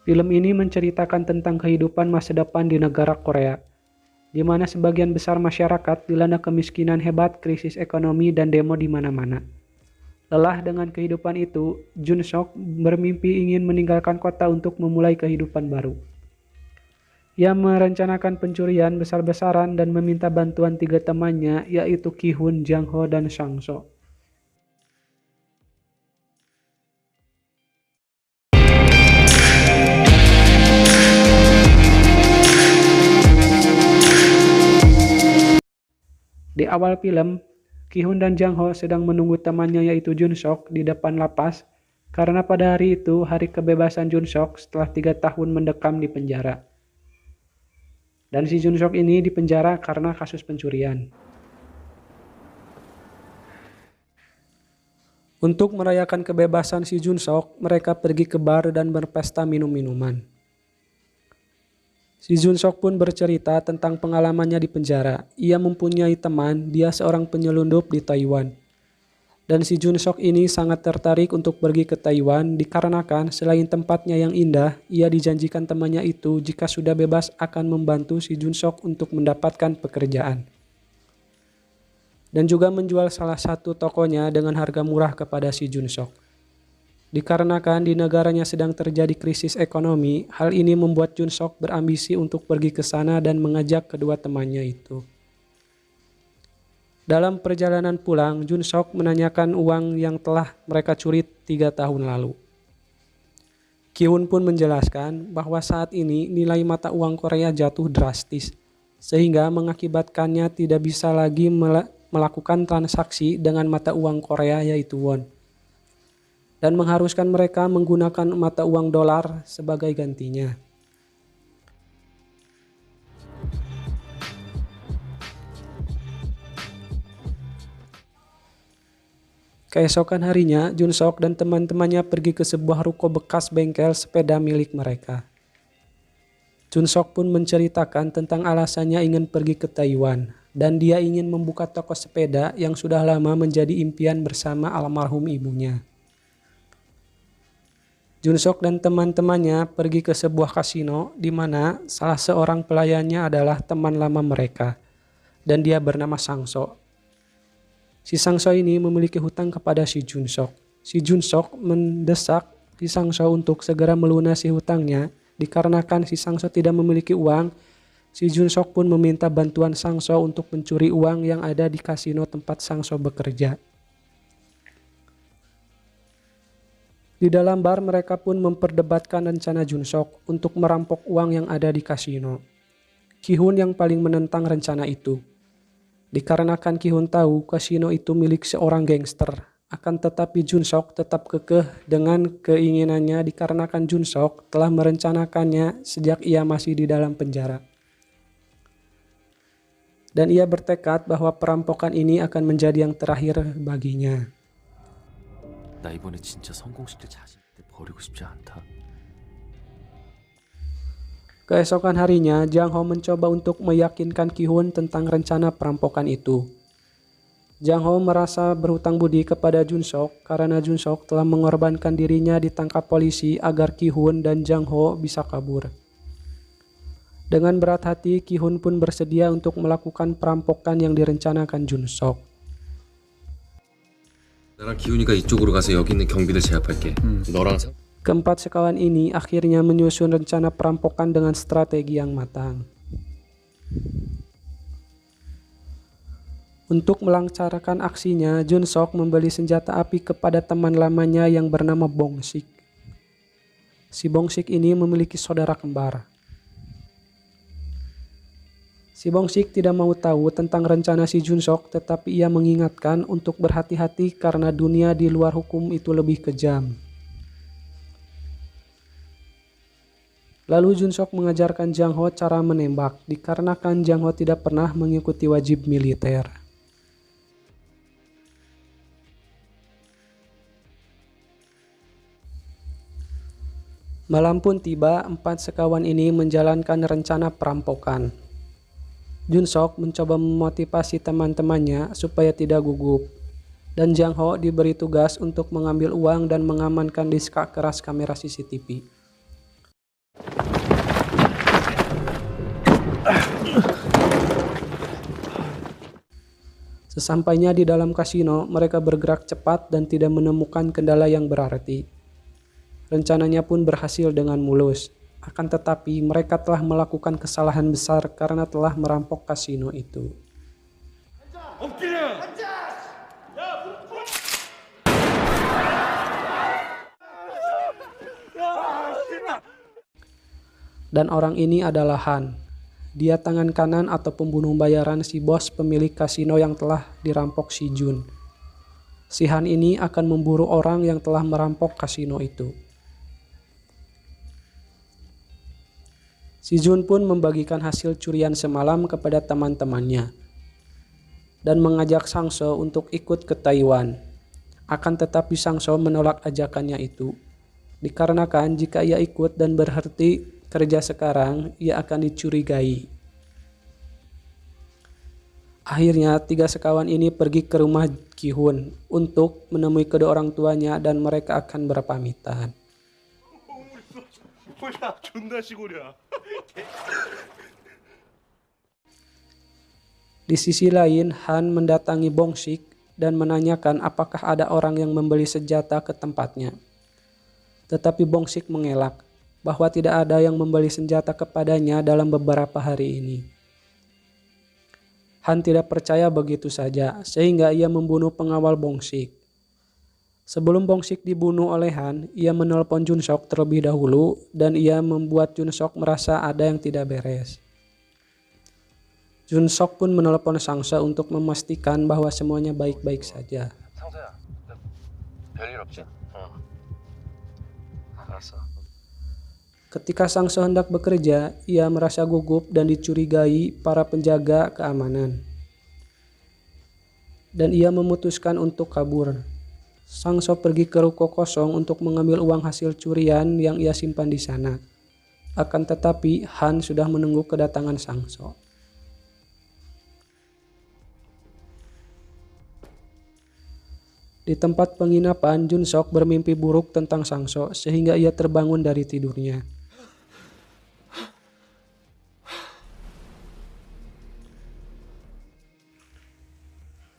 Film ini menceritakan tentang kehidupan masa depan di negara Korea, di mana sebagian besar masyarakat dilanda kemiskinan hebat, krisis ekonomi, dan demo di mana-mana. Lelah dengan kehidupan itu, Jun Sok bermimpi ingin meninggalkan kota untuk memulai kehidupan baru. Ia merencanakan pencurian besar-besaran dan meminta bantuan 3 temannya, yaitu Ki-hun, Jang-ho, dan Sang-so. Di awal film, Ki-hun dan Jang-ho sedang menunggu temannya yaitu Jun Sok di depan lapas karena pada hari itu hari kebebasan Jun Sok setelah 3 tahun mendekam di penjara. Dan si Jun Sok ini dipenjara karena kasus pencurian. Untuk merayakan kebebasan si Jun Sok, mereka pergi ke bar dan berpesta minum-minuman. Si Jun Sok pun bercerita tentang pengalamannya di penjara. Ia mempunyai teman, dia seorang penyelundup di Taiwan. Dan si Jun Sok ini sangat tertarik untuk pergi ke Taiwan dikarenakan selain tempatnya yang indah, ia dijanjikan temannya itu jika sudah bebas akan membantu si Jun Sok untuk mendapatkan pekerjaan. Dan juga menjual salah satu tokonya dengan harga murah kepada si Jun Sok. Dikarenakan di negaranya sedang terjadi krisis ekonomi, hal ini membuat Jun Sok berambisi untuk pergi ke sana dan mengajak kedua temannya itu. Dalam perjalanan pulang, Jun Sok menanyakan uang yang telah mereka curi 3 tahun lalu. Ki-hun pun menjelaskan bahwa saat ini nilai mata uang Korea jatuh drastis, sehingga mengakibatkannya tidak bisa lagi melakukan transaksi dengan mata uang Korea yaitu won, dan mengharuskan mereka menggunakan mata uang dolar sebagai gantinya. Keesokan harinya, Jun Sok dan teman-temannya pergi ke sebuah ruko bekas bengkel sepeda milik mereka. Jun Sok pun menceritakan tentang alasannya ingin pergi ke Taiwan, dan dia ingin membuka toko sepeda yang sudah lama menjadi impian bersama almarhum ibunya. Jun Sok dan teman-temannya pergi ke sebuah kasino di mana salah seorang pelayannya adalah teman lama mereka, dan dia bernama Sang-so. Si Sang-so ini memiliki hutang kepada si Jun Sok. Si Jun Sok mendesak si Sang-so untuk segera melunasi hutangnya. Dikarenakan si Sang-so tidak memiliki uang, si Jun Sok pun meminta bantuan Sang-so untuk mencuri uang yang ada di kasino tempat Sang-so bekerja. Di dalam bar mereka pun memperdebatkan rencana Jun Sok untuk merampok uang yang ada di kasino. Ki-hun yang paling menentang rencana itu. Dikarenakan Ki-hun tahu kasino itu milik seorang gangster, akan tetapi Jun Sok tetap kekeh dengan keinginannya dikarenakan Jun Sok telah merencanakannya sejak ia masih di dalam penjara. Dan ia bertekad bahwa perampokan ini akan menjadi yang terakhir baginya. 나 이번에 진짜 성공시킬 자신 있는데 버리고 싶지 않다. Keesokan harinya, Jang-ho mencoba untuk meyakinkan Ki-hun tentang rencana perampokan itu. Jang-ho merasa berhutang budi kepada Jun Sok karena Jun Sok telah mengorbankan dirinya ditangkap polisi agar Ki-hun dan Jang-ho bisa kabur. Dengan berat hati, Ki-hun pun bersedia untuk melakukan perampokan yang direncanakan Jun Sok. 나랑 기훈이가 이쪽으로 가서 여기 있는 경비를 제압할게. 너랑 Keempat sekawan ini akhirnya menyusun rencana perampokan dengan strategi yang matang. Untuk melancarkan aksinya, Jun Sok membeli senjata api kepada teman lamanya yang bernama Bong Sik. Si Bong Sik ini memiliki saudara kembar. Si Bong Sik tidak mau tahu tentang rencana si Jun Sok, tetapi ia mengingatkan untuk berhati-hati karena dunia di luar hukum itu lebih kejam. Lalu Jun Sok mengajarkan Jang-ho cara menembak, dikarenakan Jang-ho tidak pernah mengikuti wajib militer. Malam pun tiba, 4 sekawan ini menjalankan rencana perampokan. Jun Sok mencoba memotivasi teman-temannya supaya tidak gugup, dan Jang-ho diberi tugas untuk mengambil uang dan mengamankan disk keras kamera CCTV. Sesampainya di dalam kasino, mereka bergerak cepat dan tidak menemukan kendala yang berarti. Rencananya pun berhasil dengan mulus. Akan tetapi, mereka telah melakukan kesalahan besar karena telah merampok kasino itu. Dan orang ini adalah Han. Dia tangan kanan atau pembunuh bayaran si bos pemilik kasino yang telah dirampok si Jun. Si Han ini akan memburu orang yang telah merampok kasino itu. Si Jun pun membagikan hasil curian semalam kepada teman-temannya dan mengajak Sang-so untuk ikut ke Taiwan. Akan tetapi Sang-so menolak ajakannya itu, dikarenakan jika ia ikut dan berhenti kerja sekarang, ia akan dicurigai. Akhirnya, 3 sekawan ini pergi ke rumah Ki-hun untuk menemui kedua orang tuanya dan mereka akan berpamitan. Di sisi lain, Han mendatangi Bong-sik dan menanyakan apakah ada orang yang membeli senjata ke tempatnya. Tetapi Bong-sik mengelak bahwa tidak ada yang membeli senjata kepadanya dalam beberapa hari ini. Han tidak percaya begitu saja, sehingga ia membunuh pengawal Bong-sik. Sebelum Bong-sik dibunuh oleh Han, ia menelpon Jun-sok terlebih dahulu dan ia membuat Jun-sok merasa ada yang tidak beres. Jun-sok pun menelpon Sang-so untuk memastikan bahwa semuanya baik-baik saja. 상서야, 별일 없지? 알았어. Ketika Sang-so hendak bekerja, ia merasa gugup dan dicurigai para penjaga keamanan. Dan ia memutuskan untuk kabur. Sang-so pergi ke ruko kosong untuk mengambil uang hasil curian yang ia simpan di sana. Akan tetapi, Han sudah menunggu kedatangan Sang-so. Di tempat penginapan, Jun-sok bermimpi buruk tentang Sang-so sehingga ia terbangun dari tidurnya.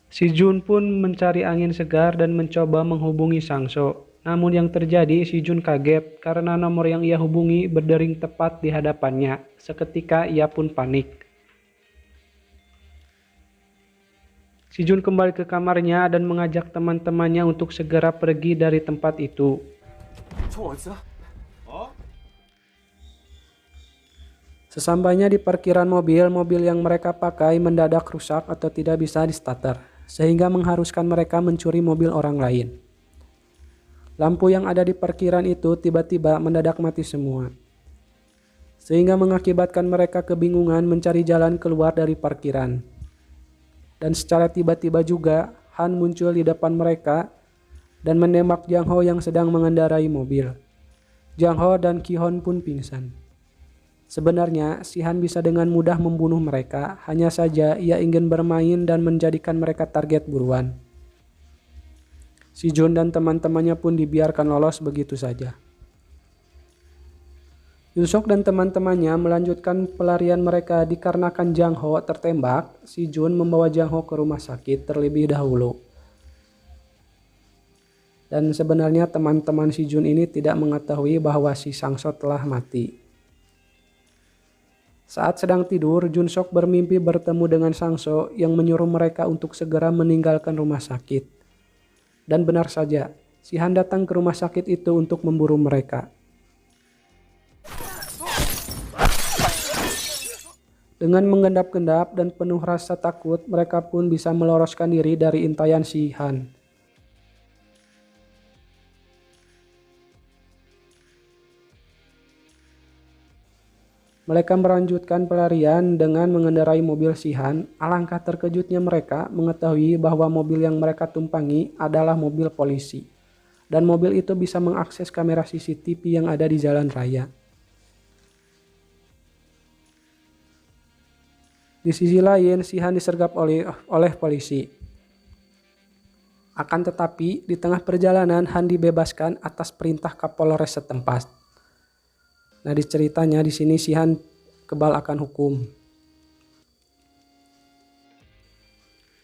Si Jun pun mencari angin segar dan mencoba menghubungi Sang-so. Namun yang terjadi, si Jun kaget karena nomor yang ia hubungi berdering tepat di hadapannya. Seketika ia pun panik. Si Jun kembali ke kamarnya dan mengajak teman-temannya untuk segera pergi dari tempat itu. 총 어딨어? Sesampainya di parkiran mobil yang mereka pakai mendadak rusak atau tidak bisa di-starter, sehingga mengharuskan mereka mencuri mobil orang lain. Lampu yang ada di parkiran itu tiba-tiba mendadak mati semua, sehingga mengakibatkan mereka kebingungan mencari jalan keluar dari parkiran. Dan secara tiba-tiba juga, Han muncul di depan mereka dan menembak Jang Ho yang sedang mengendarai mobil. Jang Ho dan Ki-hon pun pingsan. Sebenarnya, si Han bisa dengan mudah membunuh mereka, hanya saja ia ingin bermain dan menjadikan mereka target buruan. Si Jun dan teman-temannya pun dibiarkan lolos begitu saja. Jun-sok dan teman-temannya melanjutkan pelarian mereka dikarenakan Jang Ho tertembak. Si Jun membawa Jang Ho ke rumah sakit terlebih dahulu. Dan sebenarnya teman-teman si Jun ini tidak mengetahui bahwa si Sang-so telah mati. Saat sedang tidur, Jun-sok bermimpi bertemu dengan Sang-so yang menyuruh mereka untuk segera meninggalkan rumah sakit. Dan benar saja, si Han datang ke rumah sakit itu untuk memburu mereka. Dengan mengendap-endap dan penuh rasa takut, mereka pun bisa meloloskan diri dari intaian si Han. Mereka melanjutkan pelarian dengan mengendarai mobil si Han. Alangkah terkejutnya mereka mengetahui bahwa mobil yang mereka tumpangi adalah mobil polisi. Dan mobil itu bisa mengakses kamera CCTV yang ada di jalan raya. Di sisi lain, si Han disergap oleh polisi. Akan tetapi, di tengah perjalanan Han dibebaskan atas perintah Kapolres setempat. Nah, di ceritanya di sini si Han kebal akan hukum.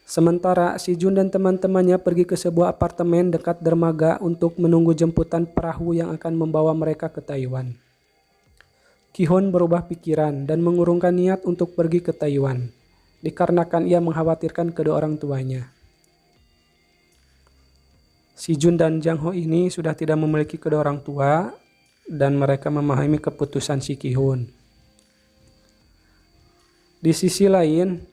Sementara si Jun dan teman-temannya pergi ke sebuah apartemen dekat dermaga untuk menunggu jemputan perahu yang akan membawa mereka ke Taiwan. Ki-hon berubah pikiran dan mengurungkan niat untuk pergi ke Taiwan, dikarenakan ia mengkhawatirkan kedua orang tuanya. Si Jun dan Jang Ho ini sudah tidak memiliki kedua orang tua dan mereka memahami keputusan si Ki-hon. Di sisi lain,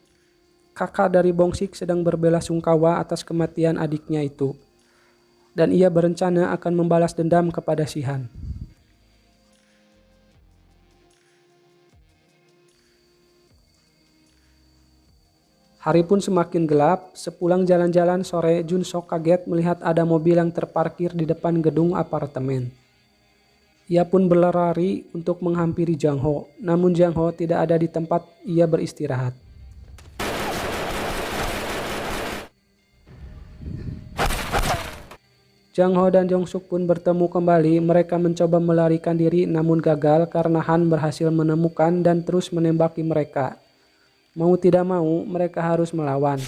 kakak dari Bong-sik sedang berbelasungkawa atas kematian adiknya itu, dan ia berencana akan membalas dendam kepada si Han. Hari pun semakin gelap. Sepulang jalan-jalan sore, Jun Sok kaget melihat ada mobil yang terparkir di depan gedung apartemen. Ia pun berlari untuk menghampiri Jang Ho, namun Jang Ho tidak ada di tempat ia beristirahat. Jang Ho dan Jong Suk pun bertemu kembali. Mereka mencoba melarikan diri namun gagal karena Han berhasil menemukan dan terus menembaki mereka. Mau tidak mau, mereka harus melawan.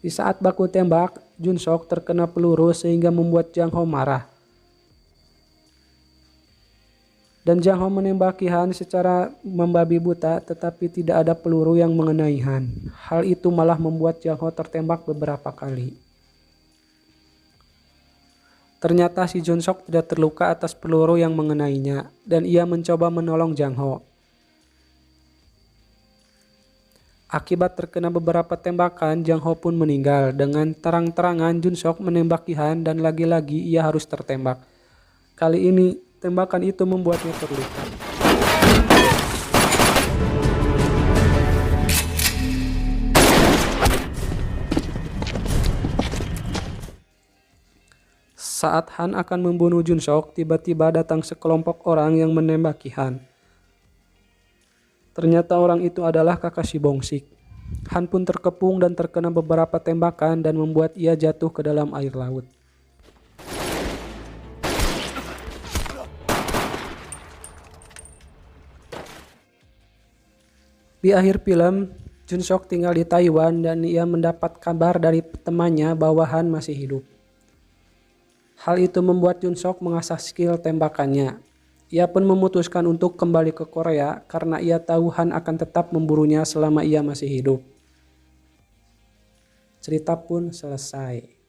Di saat baku tembak, Jun Sok terkena peluru sehingga membuat Jang Ho marah. Dan Jang Ho menembaki Han secara membabi buta, tetapi tidak ada peluru yang mengenai Han. Hal itu malah membuat Jang Ho tertembak beberapa kali. Ternyata si Jun Sok tidak terluka atas peluru yang mengenainya, dan ia mencoba menolong Jang Ho. Akibat terkena beberapa tembakan, Jang Ho pun meninggal. Dengan terang-terangan Jun Sok menembaki Han dan lagi-lagi ia harus tertembak. Kali ini tembakan itu membuatnya terluka. Saat Han akan membunuh Jun Sok, tiba-tiba datang sekelompok orang yang menembaki Han. Ternyata orang itu adalah kakak si Bong-sik. Han pun terkepung dan terkena beberapa tembakan dan membuat ia jatuh ke dalam air laut. Di akhir film, Jun Sok tinggal di Taiwan dan ia mendapat kabar dari temannya bahwa Han masih hidup. Hal itu membuat Jun Sok mengasah skill tembakannya. Ia pun memutuskan untuk kembali ke Korea karena ia tahu Han akan tetap memburunya selama ia masih hidup. Cerita pun selesai.